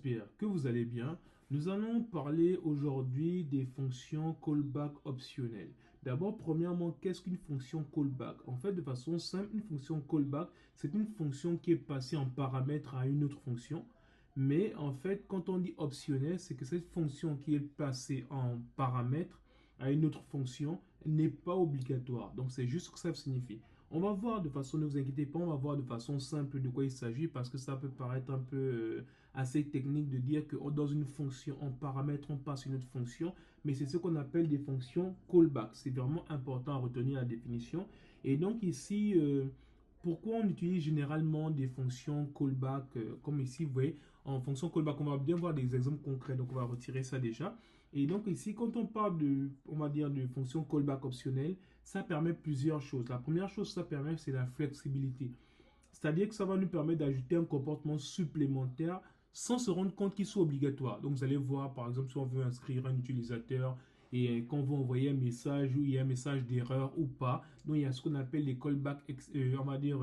j'espère que vous allez bien. Nous allons parler aujourd'hui des fonctions callback optionnelles. D'abord, premièrement, qu'est-ce qu'une fonction callback? En fait, de façon simple, une fonction callback, c'est une fonction qui est passée en paramètre à une autre fonction. Mais en fait, quand on dit optionnel, c'est que cette fonction qui est passée en paramètre à une autre fonction n'est pas obligatoire. Donc, c'est juste ce que ça signifie. On va voir de façon, ne vous inquiétez pas, on va voir de façon simple de quoi il s'agit parce que ça peut paraître un peu assez technique de dire que dans une fonction, en paramètre, on passe une autre fonction, mais c'est ce qu'on appelle des fonctions callback. C'est vraiment important à retenir la définition. Et donc ici, pourquoi on utilise généralement des fonctions callback comme ici, vous voyez, en fonction callback, on va bien voir des exemples concrets, donc on va retirer ça déjà. Et donc ici, quand on parle de, on va dire, de fonction callback optionnelle, ça permet plusieurs choses. La première chose que ça permet, c'est la flexibilité. C'est-à-dire que ça va nous permettre d'ajouter un comportement supplémentaire sans se rendre compte qu'il soit obligatoire. Donc vous allez voir, par exemple, si on veut inscrire un utilisateur et qu'on veut envoyer un message où il y a un message d'erreur ou pas. Donc il y a ce qu'on appelle les callbacks, on va dire,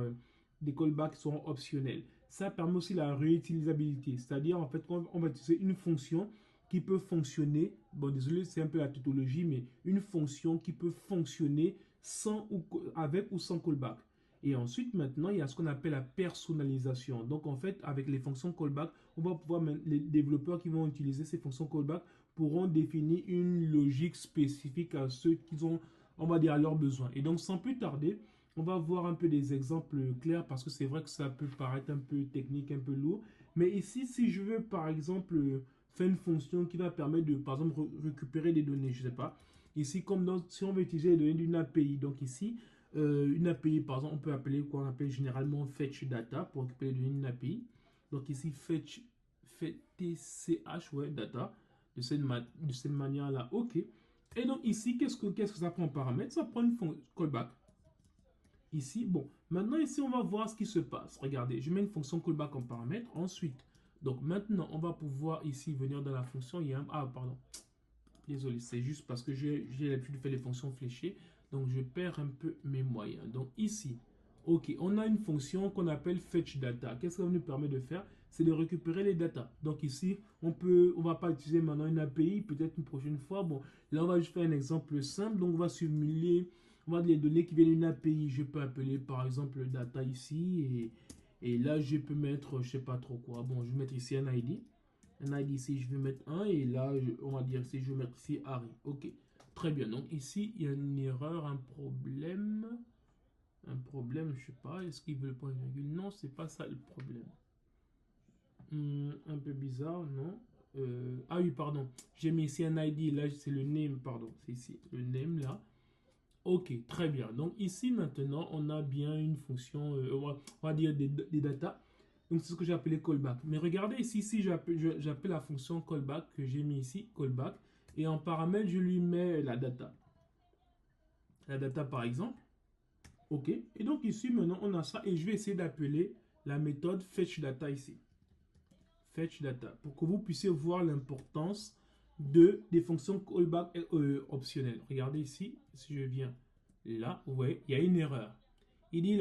des callbacks qui sont optionnels. Ça permet aussi la réutilisabilité. C'est-à-dire, en fait, on va utiliser une fonction qui peut fonctionner, bon désolé c'est un peu la tautologie, mais une fonction qui peut fonctionner sans ou avec ou sans callback. Et ensuite maintenant il y a ce qu'on appelle la personnalisation. Donc en fait avec les fonctions callback, on va pouvoir, les développeurs qui vont utiliser ces fonctions callback pourront définir une logique spécifique à ceux qui ont, on va dire, à leurs besoins. Et donc sans plus tarder, on va voir un peu des exemples clairs parce que c'est vrai que ça peut paraître un peu technique, un peu lourd. Mais ici, si je veux par exemple faire une fonction qui va permettre de, par exemple, récupérer des données, je ne sais pas. Ici, comme dans, si on veut utiliser les données d'une API, donc ici, une API, par exemple, on peut appeler quoi on appelle généralement fetch data pour récupérer les données d'une API. Donc ici, fetch TCH, ouais, data, de cette manière-là, ok. Et donc ici, qu'est-ce que ça prend en paramètre? Ça prend une fonction callback. Ici, bon, maintenant ici, on va voir ce qui se passe. Regardez, je mets une fonction callback en paramètre. Ensuite, donc maintenant, on va pouvoir ici venir dans la fonction. Il y a un, ah, pardon. Désolé, c'est juste parce que j'ai l'habitude de faire les fonctions fléchées. Donc, je perds un peu mes moyens. Donc, ici, ok, on a une fonction qu'on appelle fetch data. Qu'est-ce que ça nous permet de faire? C'est de récupérer les data. Donc, ici, on va pas utiliser maintenant une API, peut-être une prochaine fois. Bon, là, on va juste faire un exemple simple. Donc, on va simuler, on va les données qui viennent d'une API. Je peux appeler, par exemple, data ici. Et là, je peux mettre, je sais pas trop quoi. Bon, je vais mettre ici un ID. Un ID ici, je vais mettre 1 et là, on va dire si je vais mettre ici Harry. Ok, très bien. Donc ici, il y a une erreur, un problème. Un problème, je sais pas. Est-ce qu'il veut le point virgule? Non, c'est pas ça le problème. Un peu bizarre, non. Ah oui, pardon. J'ai mis ici un ID. Là, c'est le name, pardon. C'est ici, le name là. Ok, très bien. Donc ici, maintenant, on a bien une fonction, on va dire des data. Donc, c'est ce que j'ai appelé callback. Mais regardez ici, si j'appelle la fonction callback que j'ai mis ici, callback, et en paramètre, je lui mets la data. La data, par exemple. OK. Et donc, ici, maintenant, on a ça. Et je vais essayer d'appeler la méthode fetchData ici. FetchData. Pour que vous puissiez voir l'importance des fonctions callback optionnelles. Regardez ici. Si je viens là, vous voyez, il y a une erreur. Il dit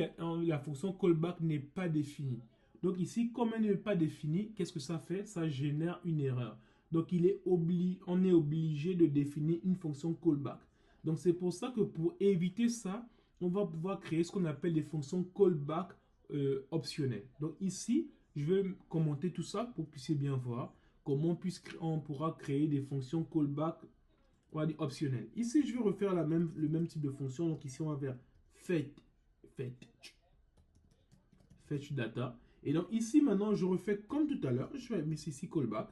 la fonction callback n'est pas définie. Donc ici, comme elle n'est pas définie, qu'est-ce que ça fait? Ça génère une erreur. Donc on est obligé de définir une fonction callback. Donc c'est pour ça que pour éviter ça, on va pouvoir créer ce qu'on appelle des fonctions callback optionnelles. Donc ici, je vais commenter tout ça pour que vous puissiez bien voir comment on pourra créer des fonctions callback, on va dire optionnelles. Ici, je vais refaire le même type de fonction. Donc ici, on va faire fetch data. Et donc ici, maintenant, je refais comme tout à l'heure. Je vais mettre ici callback.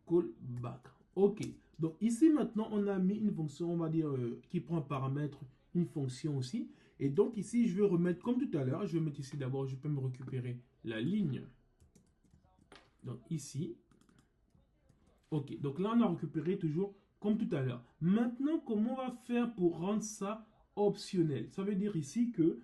Callback. OK. Donc ici, maintenant, on a mis une fonction, on va dire, qui prend un paramètre, une fonction aussi. Et donc ici, je vais remettre comme tout à l'heure. Je vais mettre ici d'abord, je peux me récupérer la ligne. Donc ici. OK. Donc là, on a récupéré toujours comme tout à l'heure. Maintenant, comment on va faire pour rendre ça optionnel? Ça veut dire ici que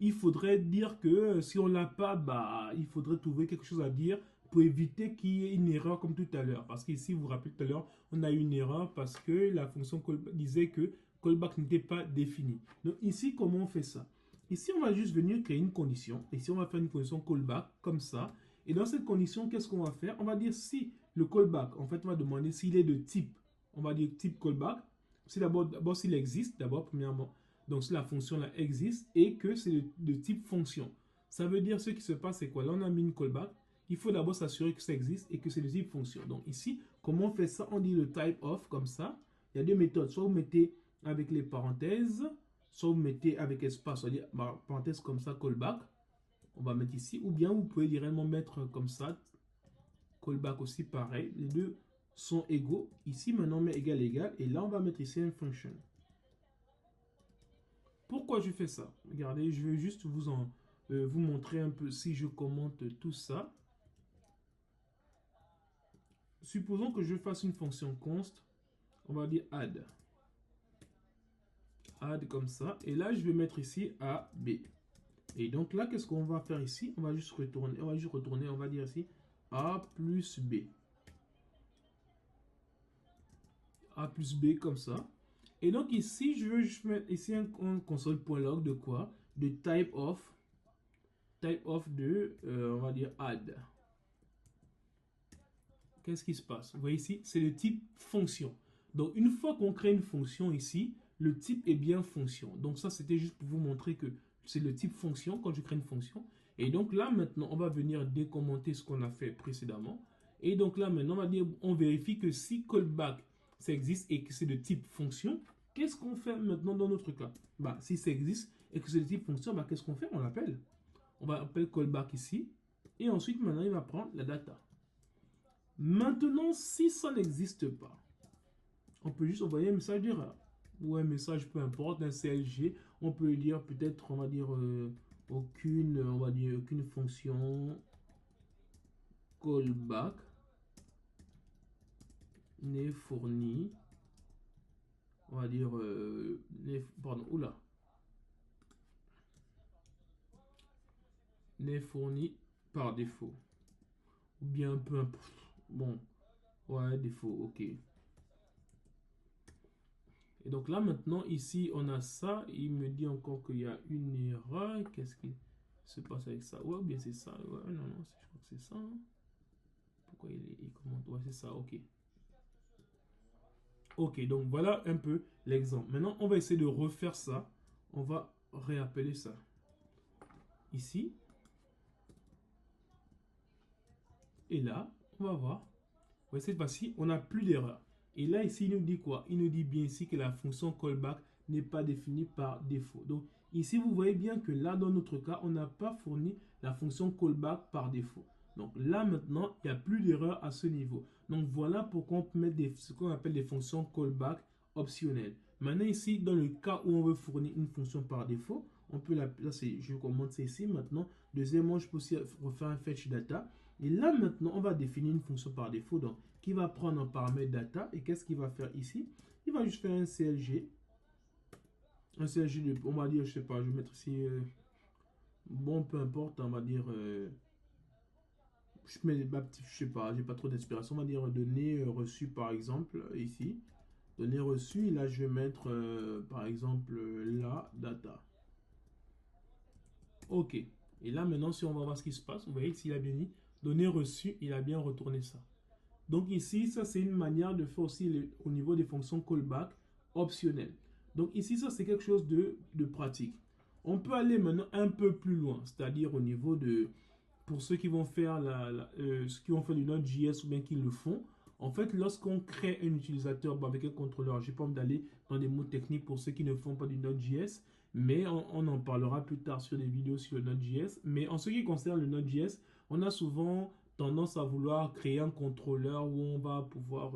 il faudrait dire que si on l'a pas, bah, il faudrait trouver quelque chose à dire pour éviter qu'il y ait une erreur comme tout à l'heure. Parce qu'ici, vous vous rappelez tout à l'heure, on a eu une erreur parce que la fonction callback disait que callback n'était pas défini. Donc ici, comment on fait ça? Ici, on va juste venir créer une condition. Ici, on va faire une condition callback comme ça. Et dans cette condition, qu'est-ce qu'on va faire? On va dire si le callback, en fait, on va demander s'il est de type, on va dire type callback. Si d'abord s'il existe, d'abord, premièrement. Donc, si la fonction-là existe et que c'est de type fonction. Ça veut dire ce qui se passe, c'est quoi? Là, on a mis une callback. Il faut d'abord s'assurer que ça existe et que c'est de type fonction. Donc, ici, comment on fait ça? On dit le type of comme ça. Il y a deux méthodes. Soit vous mettez avec les parenthèses, soit vous mettez avec espace, c'est-à-dire parenthèse comme ça, callback. On va mettre ici. Ou bien vous pouvez directement mettre comme ça, callback aussi pareil. Les deux sont égaux. Ici, maintenant, on met égal, égal. Et là, on va mettre ici un function. Pourquoi je fais ça? Regardez, je vais juste vous montrer un peu si je commente tout ça. Supposons que je fasse une fonction const. On va dire add. Add comme ça. Et là, je vais mettre ici A, B. Et donc là, qu'est-ce qu'on va faire ici? On va juste retourner. On va dire ici A plus B. A plus B comme ça. Et donc ici, je veux juste mettre ici un console.log de quoi? De type of de, on va dire add. Qu'est-ce qui se passe? Vous voyez ici, c'est le type fonction. Donc une fois qu'on crée une fonction ici, le type est bien fonction. Donc ça, c'était juste pour vous montrer que c'est le type fonction quand je crée une fonction. Et donc là, maintenant, on va venir décommenter ce qu'on a fait précédemment. Et donc là, maintenant, on va dire, on vérifie que si callback, ça existe et que c'est de type fonction, qu'est-ce qu'on fait maintenant dans notre cas? Bah, si ça existe et que c'est de type fonction, bah, qu'est-ce qu'on fait? On l'appelle. On va appeler callback ici. Et ensuite, maintenant, il va prendre la data. Maintenant, si ça n'existe pas, on peut juste envoyer un message d'erreur. Ou un message, peu importe, un CLG. On peut dire peut-être, on va dire, aucune fonction callback n'est fournie. On va dire, n'est fournie par défaut. Ou bien peu importe. Bon, ouais, défaut, ok. Et donc là, maintenant, ici, on a ça. Il me dit encore qu'il y a une erreur. Qu'est-ce qui se passe avec ça? Ouais, bien c'est ça. Ouais, non, non, je crois que c'est ça. Hein. Pourquoi il commente? Ouais, c'est ça, ok. Ok, donc voilà un peu l'exemple. Maintenant, on va essayer de refaire ça. On va réappeler ça. Ici. Et là, on va voir. Ouais, cette fois-ci, on n'a plus d'erreur. Et là, ici, il nous dit quoi? Il nous dit bien ici que la fonction callback n'est pas définie par défaut. Donc, ici, vous voyez bien que là, dans notre cas, on n'a pas fourni la fonction callback par défaut. Donc là, maintenant, il n'y a plus d'erreur à ce niveau. Donc, voilà pourquoi on peut mettre ce qu'on appelle des fonctions callback optionnelles. Maintenant, ici, dans le cas où on veut fournir une fonction par défaut, on peut là, je commente ça ici maintenant. Deuxièmement, je peux aussi refaire un fetch data. Et là, maintenant, on va définir une fonction par défaut. Donc, qui va prendre un paramètre data. Et qu'est-ce qu'il va faire ici? Il va juste faire un CLG. Un CLG de, on va dire, je sais pas, je vais mettre ici, bon, peu importe, on va dire, je mets ma petite, je sais pas, j'ai pas trop d'inspiration, on va dire données reçues par exemple, ici. Données reçues, et là, je vais mettre, par exemple, la data. Ok. Et là, maintenant, si on va voir ce qui se passe, vous voyez, s'il a bien dit, données reçues, il a bien retourné ça. Donc ici, ça c'est une manière de faire aussi au niveau des fonctions callback optionnelles. Donc ici, ça c'est quelque chose de pratique. On peut aller maintenant un peu plus loin, c'est-à-dire au niveau de, pour ceux qui vont faire, ceux qui vont faire du Node.js ou bien qui le font, en fait, lorsqu'on crée un utilisateur avec un contrôleur, je n'ai pas envie d'aller dans des mots techniques pour ceux qui ne font pas du Node.js, mais on en parlera plus tard sur des vidéos sur le Node.js. Mais en ce qui concerne le Node.js, on a souvent tendance à vouloir créer un contrôleur où on va pouvoir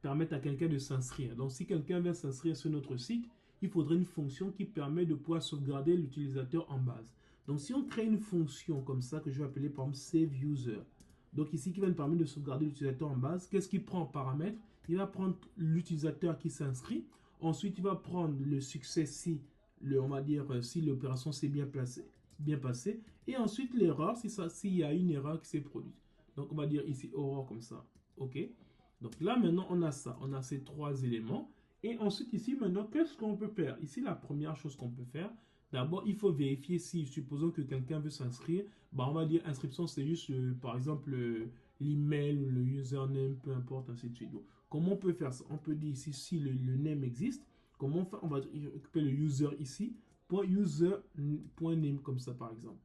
permettre à quelqu'un de s'inscrire. Donc, si quelqu'un vient s'inscrire sur notre site, il faudrait une fonction qui permet de pouvoir sauvegarder l'utilisateur en base. Donc, si on crée une fonction comme ça, que je vais appeler par exemple Save User, donc ici qui va nous permettre de sauvegarder l'utilisateur en base, qu'est-ce qu'il prend en paramètre? Il va prendre l'utilisateur qui s'inscrit. Ensuite, il va prendre le succès si, on va dire, si l'opération s'est bien passée. Et ensuite, l'erreur, s'il y a une erreur qui s'est produite. Donc, on va dire ici erreur comme ça. OK? Donc là, maintenant, on a ça. On a ces trois éléments. Et ensuite, ici, maintenant, qu'est-ce qu'on peut faire? Ici, la première chose qu'on peut faire, D'abord, il faut vérifier si, supposons que quelqu'un veut s'inscrire, bah, on va dire inscription, c'est juste, par exemple, l'email ou le username, peu importe, ainsi de suite. Donc, comment on peut faire ça? On peut dire ici, si le name existe, comment on fait? On va occuper le user ici, .user.name, comme ça, par exemple.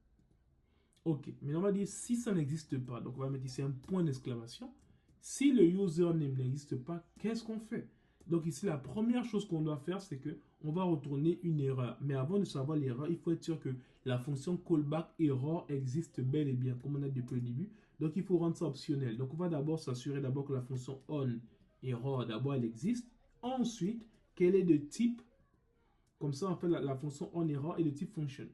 Ok, mais on va dire si ça n'existe pas, donc on va mettre ici un point d'exclamation. Si le username n'existe pas, qu'est-ce qu'on fait? Donc ici, la première chose qu'on doit faire, c'est que on va retourner une erreur. Mais avant de savoir l'erreur, il faut être sûr que la fonction callback error existe bel et bien, comme on a dit depuis le début. Donc il faut rendre ça optionnel. Donc on va d'abord s'assurer d'abord que la fonction on error, d'abord elle existe. Ensuite, qu'elle est de type, comme ça en fait la fonction on error est de type function.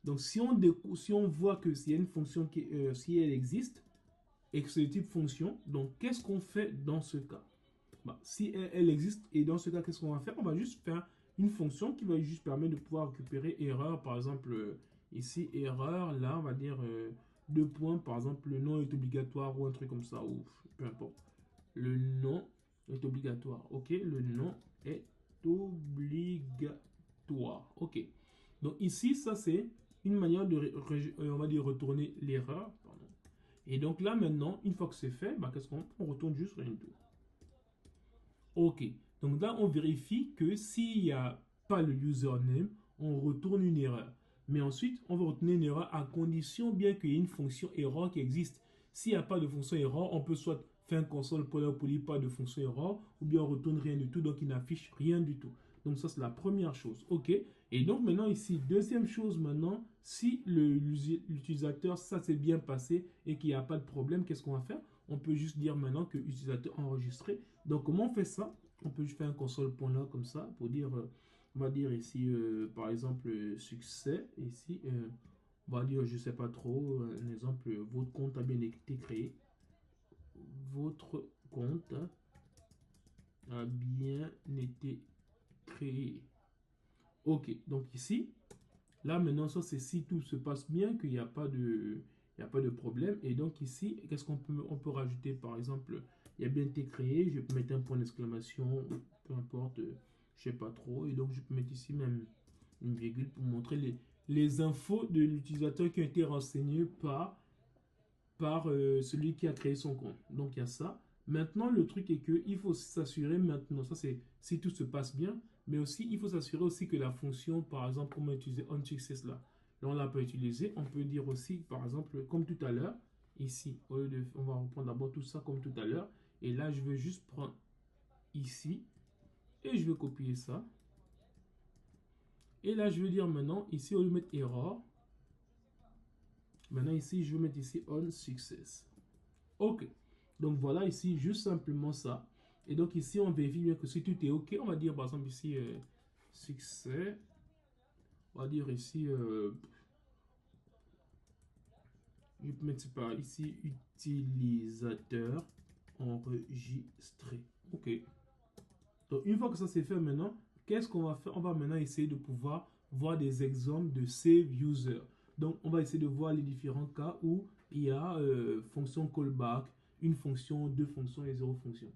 Donc, si on voit que s'il y a une fonction qui, si elle existe et que c'est de type fonction, donc qu'est-ce qu'on fait dans ce cas? Bah, si elle existe et dans ce cas, qu'est-ce qu'on va faire? On va juste faire une fonction qui va juste permettre de pouvoir récupérer erreur. Par exemple, ici, erreur, là, on va dire deux points. Par exemple, le nom est obligatoire ou un truc comme ça, ou peu importe. Le nom est obligatoire. OK, le nom est obligatoire. OK. Donc ici, ça c'est une manière de, on va dire, retourner l'erreur. Et donc là, maintenant, une fois que c'est fait, bah, qu'est-ce qu'on retourne juste rien du tout. OK. Donc là, on vérifie que s'il n'y a pas le username, on retourne une erreur. Mais ensuite, on va retourner une erreur à condition bien qu'il y ait une fonction error qui existe. S'il n'y a pas de fonction error, on peut soit faire un console.log pas de fonction error, ou bien on retourne rien du tout, donc il n'affiche rien du tout. Donc ça, c'est la première chose. OK. Et donc maintenant ici, deuxième chose maintenant, si l'utilisateur, ça s'est bien passé et qu'il n'y a pas de problème, qu'est-ce qu'on va faire? On peut juste dire maintenant que l'utilisateur enregistré. Donc comment on fait ça? On peut juste faire un console.log comme ça pour dire, on va dire ici, par exemple, succès. Ici, on va dire, je ne sais pas trop, un exemple, votre compte a bien été créé. Votre compte a bien été créé. OK, donc ici, là maintenant, ça c'est si tout se passe bien, qu'il n'y a pas de, il n'y a pas de problème. Et donc ici, qu'est-ce qu'on peut, on peut rajouter? Par exemple, il a bien été créé, je peux mettre un point d'exclamation, peu importe, je ne sais pas trop. Et donc je peux mettre ici même une virgule pour montrer les infos de l'utilisateur qui ont été renseignées par celui qui a créé son compte. Donc il y a ça. Maintenant, le truc est que il faut s'assurer maintenant, ça c'est si tout se passe bien, mais aussi il faut s'assurer aussi que la fonction, par exemple, comment utiliser onSuccess là. Là, on l'a pas utilisé. On peut dire aussi, par exemple, comme tout à l'heure, ici, au lieu de, on va reprendre d'abord tout ça comme tout à l'heure. Et là, je vais juste prendre ici et je vais copier ça. Et là, je vais dire maintenant, ici, au lieu de mettre error, maintenant ici, je vais mettre ici onSuccess. OK. Donc voilà ici, juste simplement ça. Et donc ici, on vérifie bien que si tout est OK, on va dire par exemple ici, succès. On va dire ici, je peux mettre par ici, utilisateur enregistré. OK. Donc une fois que ça c'est fait maintenant, qu'est-ce qu'on va faire? On va maintenant essayer de pouvoir voir des exemples de save user. Donc on va essayer de voir les différents cas où il y a fonction callback, une fonction, deux fonctions et zéro fonction.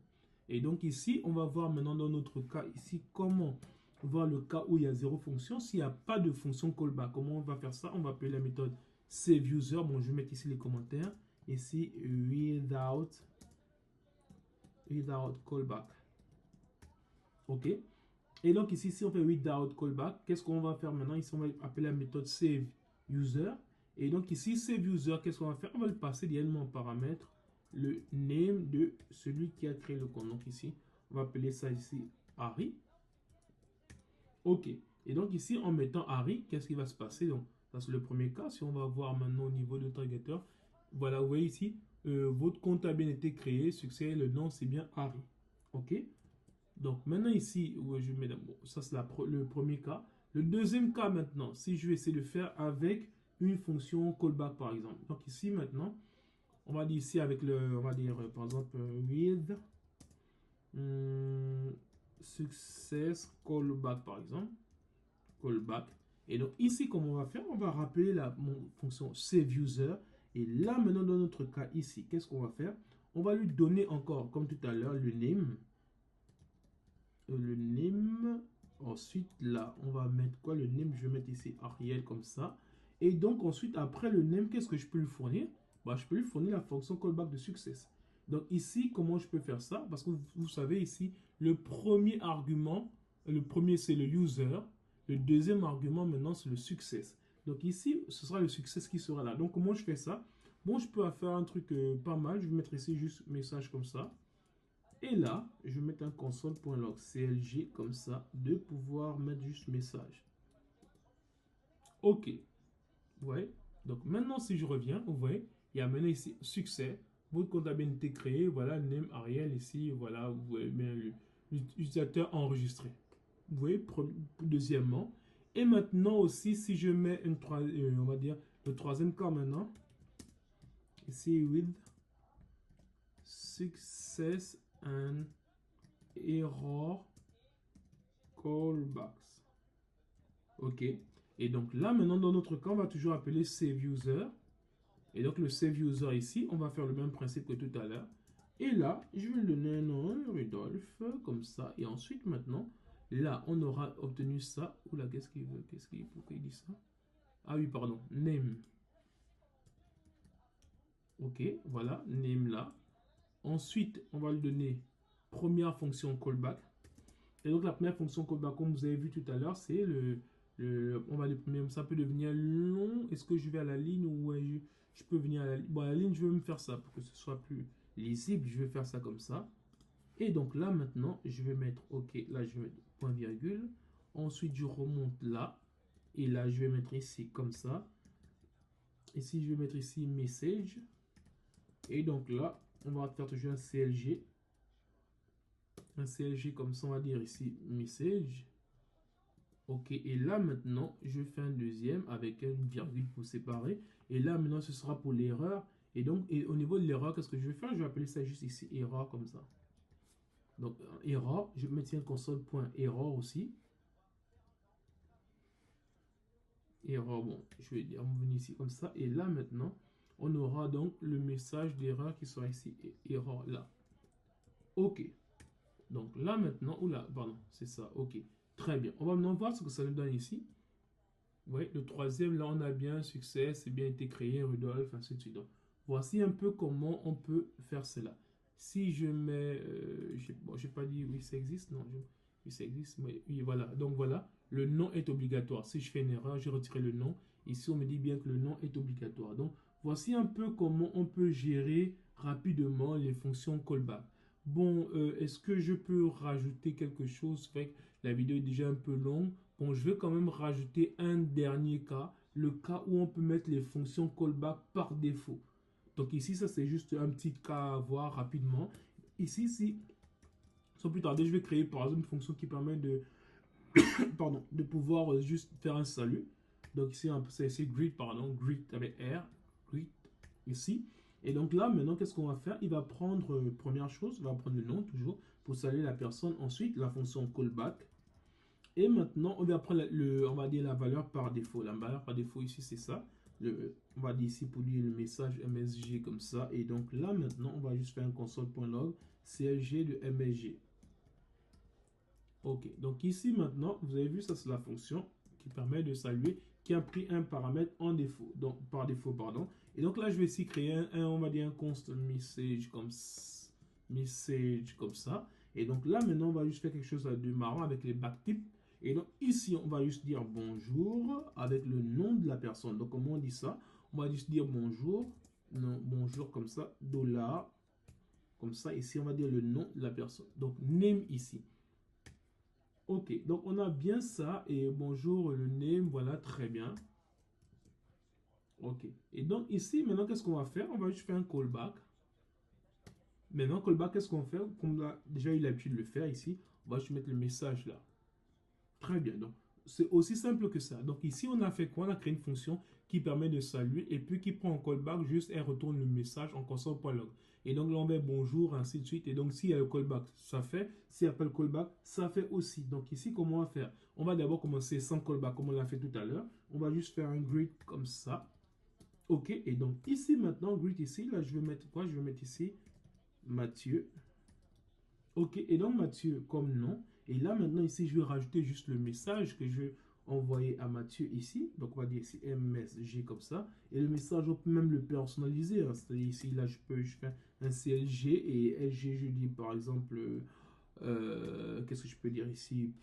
Et donc ici, on va voir maintenant dans notre cas ici comment voir le cas où il y a zéro fonction. S'il n'y a pas de fonction callback, comment on va faire ça? On va appeler la méthode saveUser. Bon, je vais mettre ici les commentaires. Ici, without callback. OK. Et donc ici, si on fait without callback, qu'est-ce qu'on va faire maintenant? Ici, on va appeler la méthode saveUser. Et donc ici, saveUser, qu'est-ce qu'on va faire? On va le passer directement en paramètre le name de celui qui a créé le compte. Donc ici, on va appeler ça ici Harry. OK. Et donc ici, en mettant Harry, qu'est-ce qui va se passer? Donc, ça c'est le premier cas. Si on va voir maintenant au niveau de targeteur, voilà, vous voyez ici, votre compte a bien été créé, succès, le nom c'est bien Harry. OK. Donc maintenant ici, je mets bon, ça c'est le premier cas. Le deuxième cas maintenant, si je vais essayer de faire avec une fonction callback par exemple. Donc ici maintenant, on va dire ici avec le, on va dire par exemple with success callback par exemple. Callback. Et donc ici, comment on va faire? On va rappeler la fonction saveUser. Et là maintenant dans notre cas ici, qu'est-ce qu'on va faire? On va lui donner encore, comme tout à l'heure, le name. Ensuite, là, on va mettre quoi? Le name, je vais mettre ici Ariel comme ça. Et donc, ensuite, après le name, qu'est-ce que je peux lui fournir? Bah, je peux lui fournir la fonction callback de success. Donc, ici, comment je peux faire ça? Parce que vous savez ici, le premier argument, le premier, c'est le user. Le deuxième argument, maintenant, c'est le success. Donc, ici, ce sera le success qui sera là. Donc, comment je fais ça? Bon, je peux faire un truc pas mal. Je vais mettre ici juste message comme ça. Et là, je vais mettre un console.log CLG comme ça, de pouvoir mettre juste message. OK. Vous voyez? Donc maintenant, si je reviens, vous voyez, il y a maintenant ici succès. Votre compte a bien été créé. Voilà, name Ariel ici. Voilà, vous voyez bien l'utilisateur enregistré. Vous voyez, deuxièmement. Et maintenant aussi, si je mets une on va dire le troisième cas maintenant, ici with success and error callbacks. OK. Et donc là, maintenant, dans notre cas, on va toujours appeler save user. Et donc, le save user ici, on va faire le même principe que tout à l'heure. Et là, je vais lui donner un nom, Rudolph, comme ça. Et ensuite, maintenant, là, on aura obtenu ça. Oula, qu'est-ce qu'il veut? Pourquoi il dit ça? Ah oui, pardon. Name. OK, voilà, name là. Ensuite, on va lui donner première fonction callback. Et donc, la première fonction callback, comme vous avez vu tout à l'heure, c'est on va le premier, ça peut devenir long. Est-ce que je vais à la ligne ou je peux venir à la ligne? Bon, à la ligne, je vais me faire ça pour que ce soit plus lisible. Je vais faire ça comme ça. Et donc là, maintenant, je vais mettre OK. Là, je vais mettre point virgule. Ensuite, je remonte là. Et là, je vais mettre ici comme ça. Ici, je vais mettre ici message. Et donc là, on va faire toujours un CLG. Un CLG comme ça, on va dire ici message. OK, et là maintenant, je fais un deuxième avec une virgule pour séparer. Et là maintenant, ce sera pour l'erreur. Et donc, au niveau de l'erreur, qu'est-ce que je vais faire? Je vais appeler ça juste ici erreur comme ça. Donc, erreur, je vais mettre un console.error aussi. Erreur, bon, je vais dire, on va venir ici comme ça. Et là maintenant, on aura donc le message d'erreur qui sera ici, erreur là. OK. Donc là maintenant, oula, pardon, c'est ça, OK. Très bien. On va maintenant voir ce que ça nous donne ici. Oui, le troisième, là, on a bien un succès, c'est bien été créé, Rudolph, ainsi de suite. Donc, voici un peu comment on peut faire cela. Si je mets, bon, je n'ai pas dit oui, ça existe, non, oui, ça existe, mais oui, voilà. Donc, voilà, le nom est obligatoire. Si je fais une erreur, je retire le nom. Ici, on me dit bien que le nom est obligatoire. Donc, voici un peu comment on peut gérer rapidement les fonctions callback. Bon, est-ce que je peux rajouter quelque chose? Fait que la vidéo est déjà un peu longue. Bon, je vais quand même rajouter un dernier cas, le cas où on peut mettre les fonctions callback par défaut. Donc ici, ça c'est juste un petit cas à voir rapidement. Ici, sans plus tarder, je vais créer par exemple une fonction qui permet de, pardon, de pouvoir juste faire un salut. Donc ici, c'est greet, pardon, greet avec R, greet ici. Et donc là, maintenant, qu'est-ce qu'on va faire? Il va prendre, première chose, il va prendre le nom toujours pour saluer la personne. Ensuite, la fonction callback. Et maintenant, on va prendre on va dire la valeur par défaut. La valeur par défaut ici, c'est ça. On va dire ici pour lui le message MSG comme ça. Et donc là, maintenant, on va juste faire un console.log CLG de MSG. OK. Donc ici, maintenant, vous avez vu, ça, c'est la fonction qui permet de saluer, qui a pris un paramètre en défaut. Donc, par défaut, pardon. Et donc là, je vais ici créer on va dire un const message comme ça. Et donc là, maintenant, on va juste faire quelque chose de marrant avec les backtips. Et donc ici, on va juste dire bonjour avec le nom de la personne. Donc comment on dit ça? On va juste dire bonjour, non, bonjour comme ça, dollar, comme ça. Ici, on va dire le nom de la personne. Donc name ici. OK, donc on a bien ça et bonjour, le name, voilà, très bien. OK, et donc ici, maintenant, qu'est-ce qu'on va faire? On va juste faire un callback. Maintenant, callback, qu'est-ce qu'on fait? Comme on a déjà eu l'habitude de le faire ici, on va juste mettre le message là. Très bien, donc c'est aussi simple que ça. Donc ici, on a fait quoi? On a créé une fonction qui permet de saluer et puis qui prend un callback juste et retourne le message en console.log. Et donc là, on met bonjour, ainsi de suite. Et donc s'il y a le callback, ça fait. S'il n'y a pas le callback, ça fait aussi. Donc ici, comment on va faire? On va d'abord commencer sans callback comme on l'a fait tout à l'heure. On va juste faire un greet comme ça. OK, et donc ici maintenant, greet ici, là je vais mettre quoi? Je vais mettre ici Mathieu. OK, et donc Mathieu comme nom. Et là, maintenant, ici, je vais rajouter juste le message que je vais envoyer à Mathieu ici. Donc, on va dire ici MSG comme ça. Et le message, on peut même le personnaliser, hein. C'est-à-dire ici, là, je fais un CLG et LG, je dis par exemple, qu'est-ce que je peux dire ici?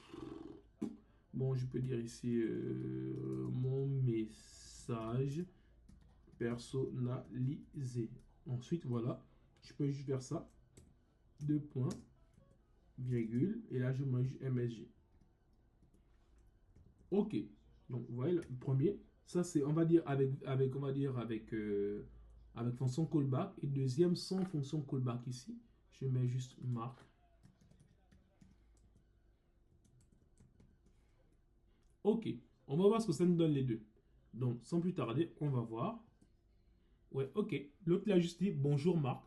Bon, je peux dire ici mon message personnalisé. Ensuite, voilà, je peux juste faire ça. Deux points, virgule, et là, je mets MSG. OK. Donc, vous voyez, le premier, ça c'est, on va dire, avec fonction callback. Et deuxième, sans fonction callback ici. Je mets juste marque. OK. On va voir ce que ça nous donne les deux. Donc, sans plus tarder, on va voir. Ouais, OK. L'autre l'a juste dit bonjour Marc.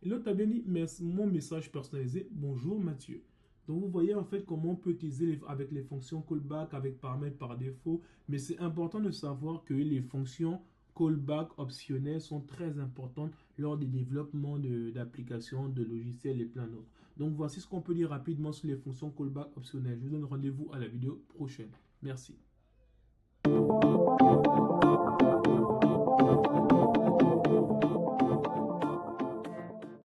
Et l'autre a bien dit mon message personnalisé bonjour Mathieu. Donc, vous voyez en fait comment on peut utiliser avec les fonctions callback, avec paramètres par défaut. Mais c'est important de savoir que les fonctions callback optionnelles sont très importantes lors du développement d'applications, de logiciels et plein d'autres. Donc, voici ce qu'on peut dire rapidement sur les fonctions callback optionnelles. Je vous donne rendez-vous à la vidéo prochaine. Merci.